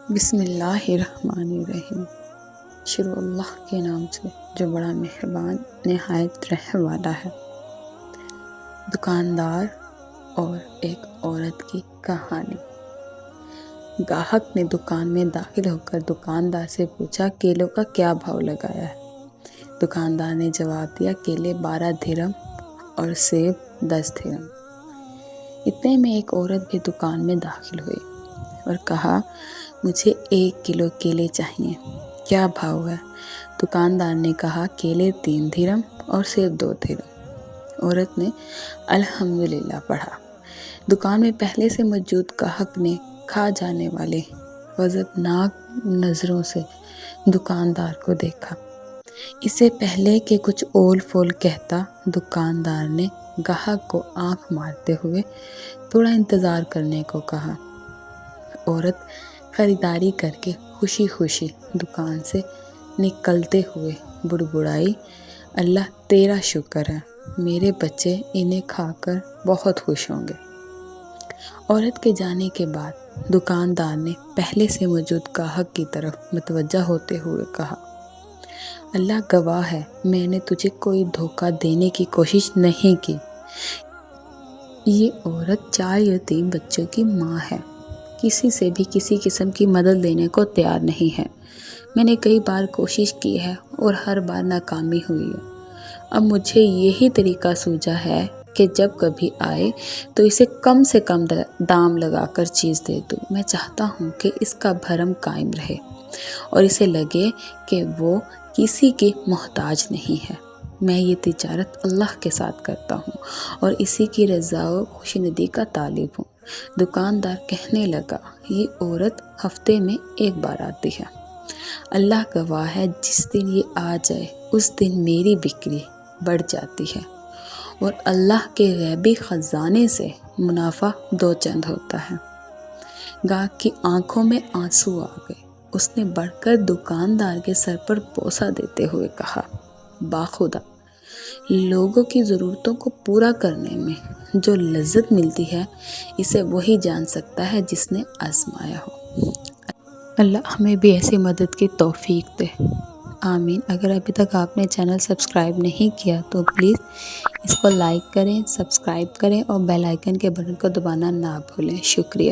بسم اللہ الرحمن الرحیم۔ شروع اللہ کے نام سے جو بڑا مہربان نہایت رحم والا ہے۔ دکاندار اور ایک عورت کی کہانی۔ گاہک نے دکان میں داخل ہو کر دکاندار سے پوچھا کیلوں کا کیا بھاؤ لگایا ہے؟ دکاندار نے جواب دیا کیلے 12 درہم اور سیب 10 درہم۔ اتنے میں ایک عورت بھی دکان میں داخل ہوئی اور کہا مجھے 1 کلو کیلے چاہیے، کیا بھاؤ ہے؟ دکاندار نے کہا کیلے 3 درہم اور سیب 2 درہم۔ عورت نے الحمدللہ پڑھا۔ دکان میں پہلے سے موجود گاہک نے کھا جانے والے غضبناک نظروں سے دکاندار کو دیکھا۔ اس سے پہلے کہ کچھ اول فول کہتا، دکاندار نے گاہک کو آنکھ مارتے ہوئے تھوڑا انتظار کرنے کو کہا۔ عورت خریداری کر کے خوشی خوشی دکان سے نکلتے ہوئے بڑبڑائی، اللہ تیرا شکر ہے، میرے بچے انہیں کھا کر بہت خوش ہوں گے۔ عورت کے جانے کے بعد دکاندار نے پہلے سے موجود گاہک کی طرف متوجہ ہوتے ہوئے کہا، اللہ گواہ ہے، میں نے تجھے کوئی دھوکہ دینے کی کوشش نہیں کی۔ یہ عورت 4 یتیم بچوں کی ماں ہے، کسی سے بھی کسی قسم کی مدد لینے کو تیار نہیں ہے۔ میں نے کئی بار کوشش کی ہے اور ہر بار ناکامی ہوئی ہے۔ اب مجھے یہی طریقہ سوجا ہے کہ جب کبھی آئے تو اسے کم سے کم دام لگا کر چیز دے دوں۔ میں چاہتا ہوں کہ اس کا بھرم قائم رہے اور اسے لگے کہ وہ کسی کی محتاج نہیں ہے۔ میں یہ تجارت اللہ کے ساتھ کرتا ہوں اور اسی کی رضا و خوشندی کا طالب ہوں۔ دکاندار کہنے لگا، یہ عورت ہفتے میں 1 بار آتی ہے۔ اللہ گواہ ہے، جس دن یہ آ جائے اس دن میری بکری بڑھ جاتی ہے اور اللہ کے غیبی خزانے سے منافع 2 چند ہوتا ہے۔ گاہک کی آنکھوں میں آنسو آ گئے۔ اس نے بڑھ کر دکاندار کے سر پر بوسہ دیتے ہوئے کہا، باخدا، لوگوں کی ضرورتوں کو پورا کرنے میں جو لذت ملتی ہے اسے وہی جان سکتا ہے جس نے آزمایا ہو۔ اللہ ہمیں بھی ایسی مدد کی توفیق دے، آمین۔ اگر ابھی تک آپ نے چینل سبسکرائب نہیں کیا تو پلیز اس کو لائک کریں، سبسکرائب کریں اور بیل آئیکن کے بٹن کو دبانا نہ بھولیں۔ شکریہ۔